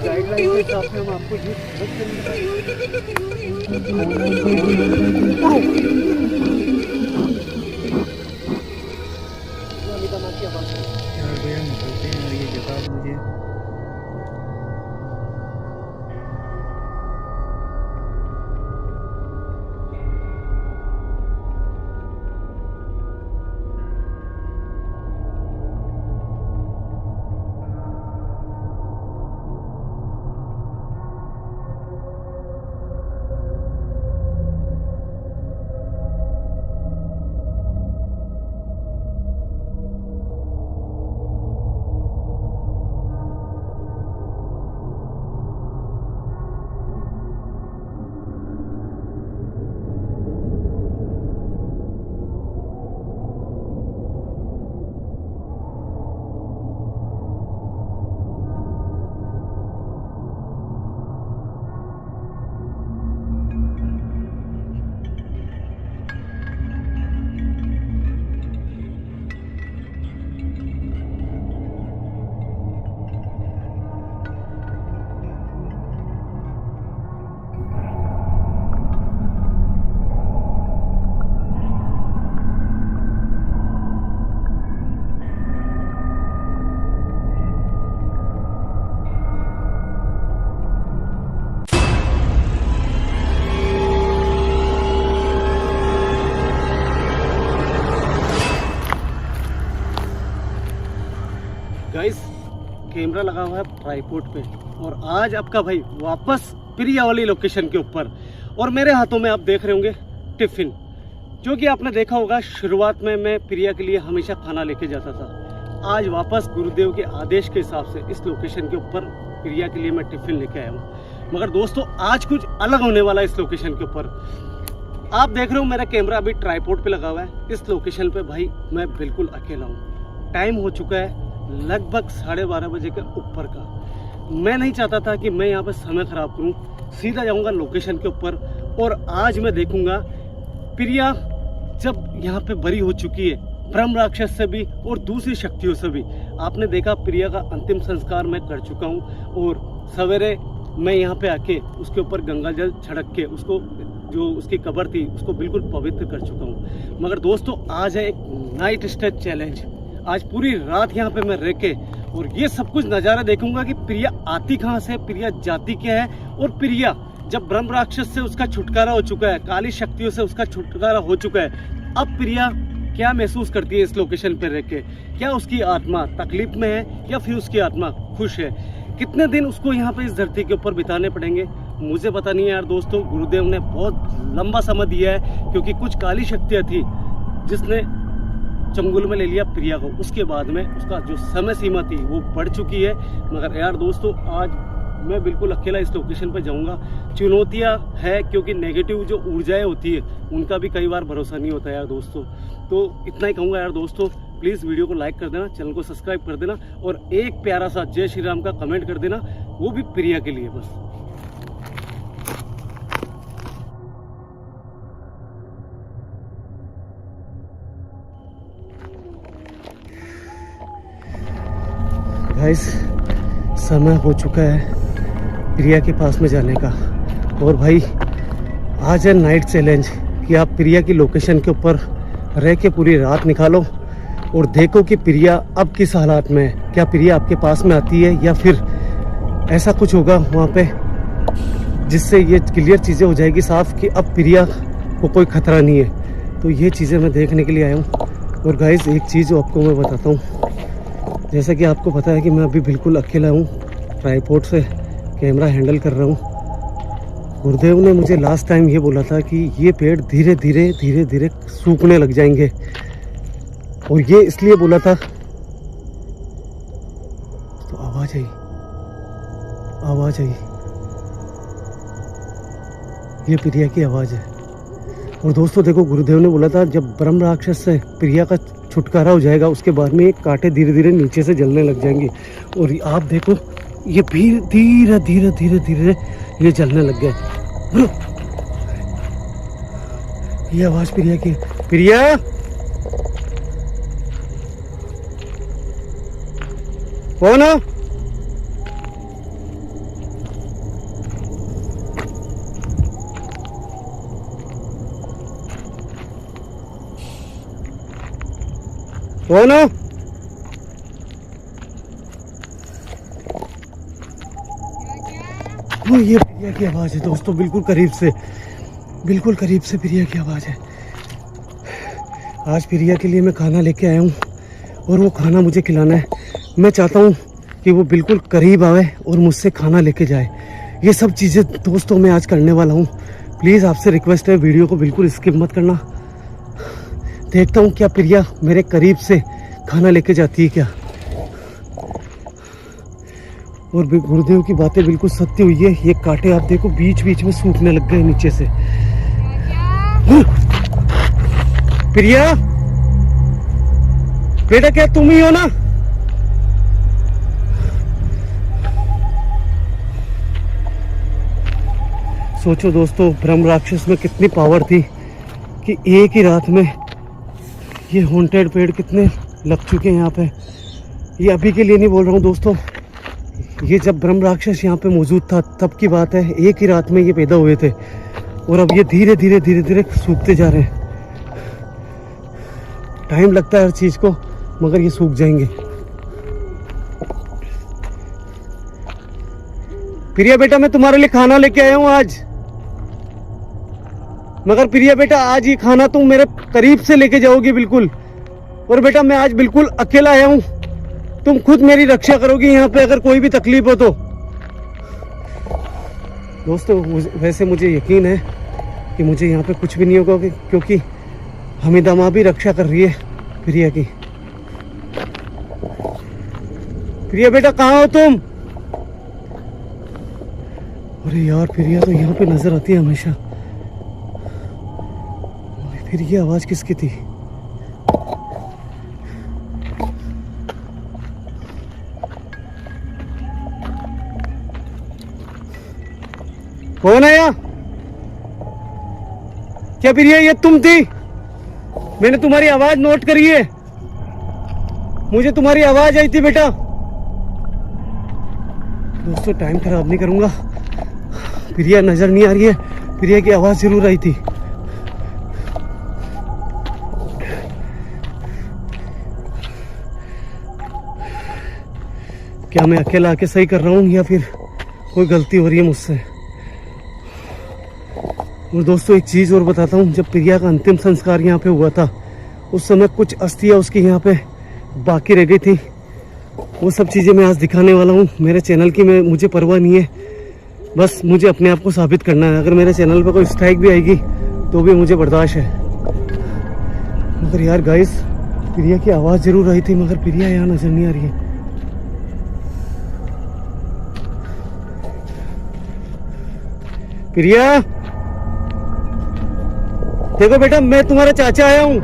Guideline के हिसाब से हम आपको ये यार भैया निकलते हैं यार, ये जगह मुझे गाइस कैमरा लगा हुआ है ट्राइपॉड पे और आज आपका भाई वापस प्रिया वाली लोकेशन के ऊपर। और मेरे हाथों में आप देख रहे होंगे टिफ़िन, जो कि आपने देखा होगा शुरुआत में मैं प्रिया के लिए हमेशा खाना लेके जाता था। आज वापस गुरुदेव के आदेश के हिसाब से इस लोकेशन के ऊपर प्रिया के लिए मैं टिफ़िन लेके आया हूँ। मगर दोस्तों आज कुछ अलग होने वाला है इस लोकेशन के ऊपर। आप देख रहे हो मेरा कैमरा अभी ट्राइपॉड पे लगा हुआ है। इस लोकेशन पे भाई मैं बिल्कुल अकेला हूँ। टाइम हो चुका है लगभग 12:30 बजे के ऊपर का। मैं नहीं चाहता था कि मैं यहाँ पे समय ख़राब करूँ, सीधा जाऊँगा लोकेशन के ऊपर और आज मैं देखूँगा प्रिया जब यहाँ पे बरी हो चुकी है ब्रह्म राक्षस से भी और दूसरी शक्तियों से भी। आपने देखा प्रिया का अंतिम संस्कार मैं कर चुका हूँ और सवेरे मैं यहाँ पे आके उसके ऊपर गंगा जल छिड़क के उसको जो उसकी कब्र थी उसको बिल्कुल पवित्र कर चुका हूँ। मगर दोस्तों आज है एक नाइट स्टे चैलेंज। आज पूरी रात यहाँ पे मैं रह के और ये सब कुछ नज़ारा देखूंगा कि प्रिया आती कहाँ से, प्रिया जाती क्या है और प्रिया जब ब्रह्म राक्षस से उसका छुटकारा हो चुका है, काली शक्तियों से उसका छुटकारा हो चुका है, अब प्रिया क्या महसूस करती है इस लोकेशन पर रह के। क्या उसकी आत्मा तकलीफ में है या फिर उसकी आत्मा खुश है। कितने दिन उसको यहाँ पे इस धरती के ऊपर बिताने पड़ेंगे मुझे पता नहीं है यार दोस्तों। गुरुदेव ने बहुत लंबा समय दिया है क्योंकि कुछ काली शक्तियाँ थी जिसने चंगुल में ले लिया प्रिया को। उसके बाद में उसका जो समय सीमा थी वो बढ़ चुकी है। मगर यार दोस्तों आज मैं बिल्कुल अकेला इस लोकेशन पर जाऊंगा। चुनौतियां है क्योंकि नेगेटिव जो ऊर्जाएं होती है उनका भी कई बार भरोसा नहीं होता यार दोस्तों। तो इतना ही कहूँगा यार दोस्तों, प्लीज़ वीडियो को लाइक कर देना, चैनल को सब्सक्राइब कर देना और एक प्यारा सा जय श्री राम का कमेंट कर देना, वो भी प्रिया के लिए बस। गाइस समय हो चुका है प्रिया के पास में जाने का और भाई आज है नाइट चैलेंज कि आप प्रिया की लोकेशन के ऊपर रह के पूरी रात निकालो और देखो कि प्रिया अब किस हालात में है। क्या प्रिया आपके पास में आती है या फिर ऐसा कुछ होगा वहाँ पे जिससे ये क्लियर चीज़ें हो जाएगी साफ कि अब प्रिया को कोई खतरा नहीं है। तो ये चीज़ें मैं देखने के लिए आया हूँ। और गाइस एक चीज़ आपको मैं बताता हूँ, जैसा कि आपको पता है कि मैं अभी बिल्कुल अकेला हूँ, ट्राइपॉड से कैमरा हैंडल कर रहा हूँ। गुरुदेव ने मुझे लास्ट टाइम ये बोला था कि ये पेड़ धीरे धीरे सूखने लग जाएंगे और ये इसलिए बोला था। तो आवाज़ आई, ये प्रिया की आवाज़ है। और दोस्तों देखो गुरुदेव ने बोला था जब ब्रह्म राक्षस से प्रिया का छुटकारा हो जाएगा उसके बाद में ये कांटे धीरे धीरे नीचे से जलने लग जाएंगे। और आप देखो ये भी धीरे धीरे ये जलने लग गया। ये आवाज प्रिया की। प्रिया कौन हो? कौन हो? ये प्रिया की आवाज है दोस्तों, बिल्कुल करीब से प्रिया की आवाज है। आज प्रिया के लिए मैं खाना लेके आया हूँ और वो खाना मुझे खिलाना है। मैं चाहता हूँ कि वो बिल्कुल करीब आवे और मुझसे खाना लेके जाए। ये सब चीज़ें दोस्तों मैं आज करने वाला हूँ। प्लीज़ आपसे रिक्वेस्ट है, वीडियो को बिल्कुल स्किप मत करना। देखता हूँ क्या प्रिया मेरे करीब से खाना लेके जाती है क्या। और गुरुदेव की बातें बिल्कुल सत्य हुई है। ये कांटे आप देखो बीच बीच में सूखने लग गए नीचे से। प्रिया बेटा, क्या तुम ही हो ना? सोचो दोस्तों, ब्रह्म राक्षस में कितनी पावर थी कि एक ही रात में ये हॉन्टेड पेड़ कितने लग चुके हैं यहाँ पे। ये अभी के लिए नहीं बोल रहा हूँ दोस्तों, ये जब ब्रह्म राक्षस यहाँ पे मौजूद था तब की बात है। एक ही रात में ये पैदा हुए थे और अब ये धीरे धीरे सूखते जा रहे हैं। टाइम लगता है हर चीज को, मगर ये सूख जाएंगे। प्रिया बेटा, मैं तुम्हारे लिए खाना लेके आया हूँ आज। मगर प्रिया बेटा, आज ये खाना तुम मेरे करीब से लेके जाओगी बिल्कुल। और बेटा, मैं आज बिल्कुल अकेला आया हूँ, तुम खुद मेरी रक्षा करोगी यहाँ पे अगर कोई भी तकलीफ हो तो। दोस्तों वैसे मुझे यकीन है कि मुझे यहाँ पे कुछ भी नहीं होगा, क्योंकि हमीदा माँ भी रक्षा कर रही है प्रिया की। प्रिया बेटा, कहाँ हो तुम? अरे यार, प्रिया तो यहाँ पे नजर आती है हमेशा। फिर ये आवाज किसकी थी? कौन है यहाँ? क्या प्रिया ये तुम थी? मैंने तुम्हारी आवाज नोट करी है, मुझे तुम्हारी आवाज आई थी बेटा। दोस्तों टाइम खराब नहीं करूंगा। प्रिया नजर नहीं आ रही है, प्रिया की आवाज जरूर आई थी। क्या मैं अकेला आके सही कर रहा हूँ या फिर कोई गलती हो रही है मुझसे? और दोस्तों एक चीज़ और बताता हूँ, जब प्रिया का अंतिम संस्कार यहाँ पे हुआ था उस समय कुछ अस्थियाँ उसकी यहाँ पे बाकी रह गई थी। वो सब चीज़ें मैं आज दिखाने वाला हूँ। मेरे चैनल की मुझे परवाह नहीं है, बस मुझे अपने आप को साबित करना है। अगर मेरे चैनल पर कोई स्ट्राइक भी आएगी तो भी मुझे बर्दाश्त है। मगर यार गाइस, प्रिया की आवाज़ जरूर आई थी, मगर प्रिया यहाँ नजर नहीं आ रही है। प्रिया देखो बेटा, मैं तुम्हारा चाचा आया हूं।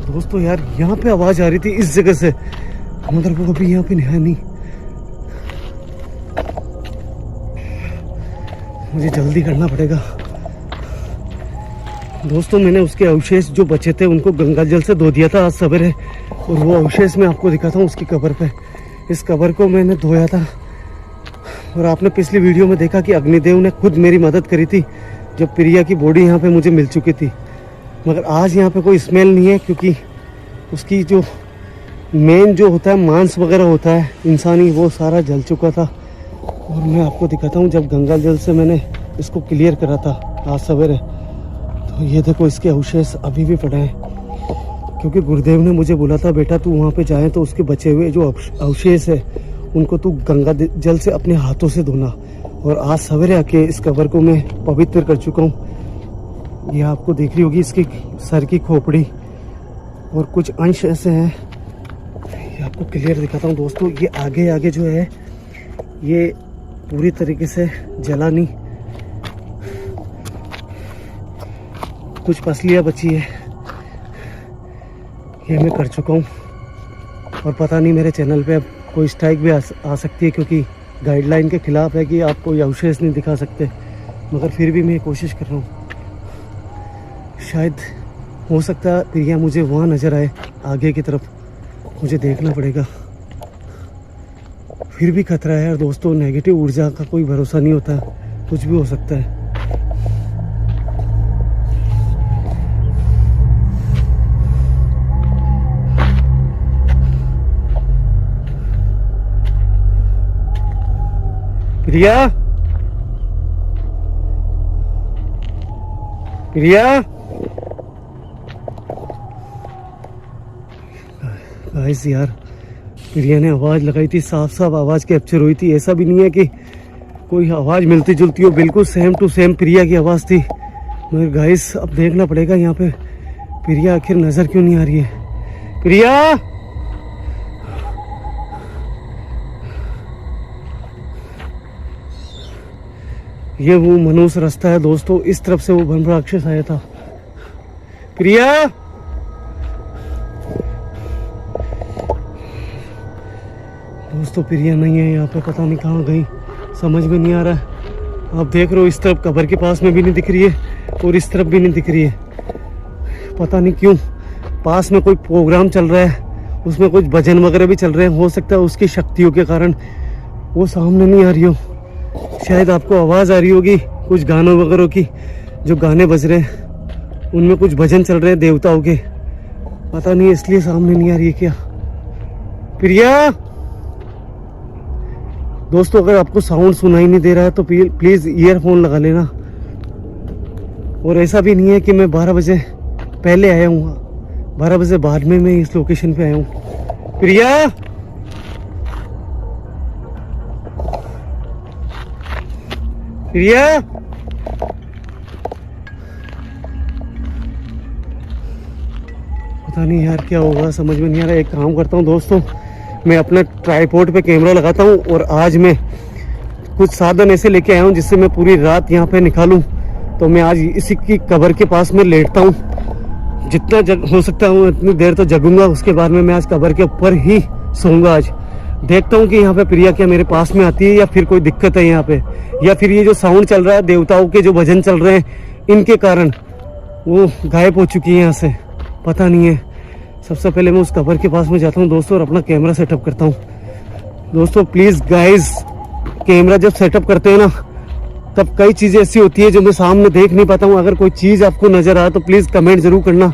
दोस्तों यार, यहाँ पे आवाज आ रही थी इस जगह से, मगर वो अभी यहाँ पे है नहीं। मुझे जल्दी करना पड़ेगा। दोस्तों मैंने उसके अवशेष जो बचे थे उनको गंगा जल से धो दिया था आज सवेरे, और वो अवशेष मैं आपको दिखाता हूँ उसकी कब्र पे। इस कब्र को मैंने धोया था, और आपने पिछली वीडियो में देखा कि अग्निदेव ने खुद मेरी मदद करी थी जब प्रिया की बॉडी यहाँ पे मुझे मिल चुकी थी। मगर आज यहाँ पे कोई स्मेल नहीं है, क्योंकि उसकी जो मेन जो होता है मांस वगैरह होता है इंसानी, वो सारा जल चुका था। और मैं आपको दिखाता हूँ, जब गंगा जल से मैंने इसको क्लियर करा था आज सवेरे, तो ये देखो इसके अवशेष अभी भी पड़े हैं। क्योंकि गुरुदेव ने मुझे बोला था, बेटा तू वहाँ पे जाए तो उसके बचे हुए जो अवशेष है उनको तू गंगा जल से अपने हाथों से धोना। और आज सवेरे आके इस कब्र को मैं पवित्र कर चुका हूँ। ये आपको देख रही होगी इसकी सर की खोपड़ी, और कुछ अंश ऐसे हैं, ये आपको क्लियर दिखाता हूँ दोस्तों। ये आगे आगे जो है ये पूरी तरीके से जला नहीं, कुछ पसलियाँ बची है, ये मैं कर चुका हूँ। और पता नहीं मेरे चैनल पे अब कोई स्ट्राइक भी आ सकती है, क्योंकि गाइडलाइन के खिलाफ है कि आप कोई अवशेष नहीं दिखा सकते। मगर फिर भी मैं कोशिश कर रहा हूँ, शायद हो सकता है प्रिया मुझे वहाँ नज़र आए आगे की तरफ, मुझे देखना पड़ेगा। फिर भी खतरा है यार दोस्तों, नेगेटिव ऊर्जा का कोई भरोसा नहीं होता, कुछ भी हो सकता है। प्रिया, प्रिया, गाइस यार प्रिया ने आवाज लगाई थी, साफ साफ आवाज कैप्चर हुई थी। ऐसा भी नहीं है कि कोई आवाज मिलती जुलती हो, बिल्कुल सेम टू सेम प्रिया की आवाज थी। मगर गाइस अब देखना पड़ेगा यहाँ पे प्रिया आखिर नजर क्यों नहीं आ रही है। प्रिया, ये वो मनुष्य रास्ता है दोस्तों, इस तरफ से वो वन राक्षस आया था। प्रिया, दोस्तों प्रिया नहीं है यहाँ पे, पता नहीं कहाँ गई, समझ में नहीं आ रहा है। आप देख रहे हो इस तरफ कब्र के पास में भी नहीं दिख रही है और इस तरफ भी नहीं दिख रही है। पता नहीं क्यों, पास में कोई प्रोग्राम चल रहा है, उसमें कुछ भजन वगैरह भी चल रहे हैं, हो सकता है उसकी शक्तियों के कारण वो सामने नहीं आ रही हो। शायद आपको आवाज़ आ रही होगी कुछ गानों वगैरह की, जो गाने बज रहे हैं उनमें कुछ भजन चल रहे हैं देवताओं के, पता नहीं इसलिए सामने नहीं आ रही है क्या। प्रिया, दोस्तों अगर आपको साउंड सुनाई नहीं दे रहा है तो प्लीज़ ईयरफोन लगा लेना। और ऐसा भी नहीं है कि मैं 12 बजे पहले आया हूँ, 12 बजे बाद में मैं इस लोकेशन पे आया हूँ। प्रिया, प्रिया, पता नहीं यार क्या होगा, समझ में नहीं आ रहा। एक काम करता हूँ दोस्तों, मैं अपना ट्राइपॉड पे कैमरा लगाता हूँ और आज मैं कुछ साधन ऐसे लेके आया हूँ जिससे मैं पूरी रात यहाँ पे निकालूँ। तो मैं आज इसी की कब्र के पास में लेटता हूँ, जितना हो सकता है उतनी देर तो जगूंगा, उसके बाद में मैं आज कब्र के ऊपर ही सोऊंगा। आज देखता हूँ कि यहाँ पे प्रिया क्या मेरे पास में आती है या फिर कोई दिक्कत है यहाँ पे, या फिर ये जो साउंड चल रहा है देवताओं के जो भजन चल रहे हैं इनके कारण वो गायब हो चुकी है यहाँ से, पता नहीं है। सबसे पहले मैं उस कब्र के पास में जाता हूँ दोस्तों और अपना कैमरा सेटअप करता हूँ। दोस्तों प्लीज़ गाइस, कैमरा जब सेटअप करते हैं ना तब कई चीज़ें ऐसी होती है जो मैं सामने देख नहीं पाता हूँ। अगर कोई चीज़ आपको नज़र आए तो प्लीज़ कमेंट ज़रूर करना।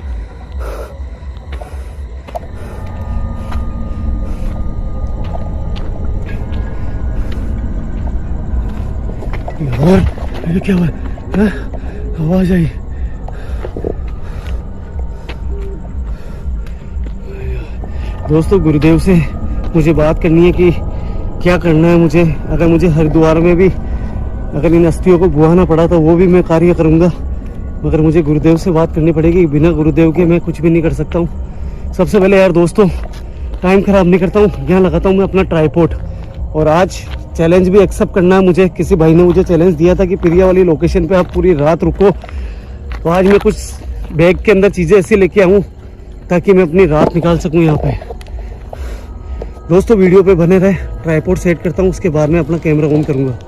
यार ये क्या हुआ, आवाज़ आई। दोस्तों गुरुदेव से मुझे बात करनी है कि क्या करना है मुझे। अगर मुझे हरिद्वार में भी अगर इन अस्थियों को बुहाना पड़ा तो वो भी मैं कार्य करूँगा, मगर मुझे गुरुदेव से बात करनी पड़ेगी। बिना गुरुदेव के मैं कुछ भी नहीं कर सकता हूँ। सबसे पहले यार दोस्तों टाइम ख़राब नहीं करता हूँ, यहाँ लगाता हूँ मैं अपना ट्राइपॉड। और आज चैलेंज भी एक्सेप्ट करना है मुझे। किसी भाई ने मुझे चैलेंज दिया था कि प्रिया वाली लोकेशन पे आप पूरी रात रुको, तो आज मैं कुछ बैग के अंदर चीज़ें ऐसी लेके आऊँ ताकि मैं अपनी रात निकाल सकूँ यहाँ पे। दोस्तों वीडियो पे बने रहे, ट्राइपॉड सेट करता हूँ, उसके बाद में अपना कैमरा ऑन करूँगा।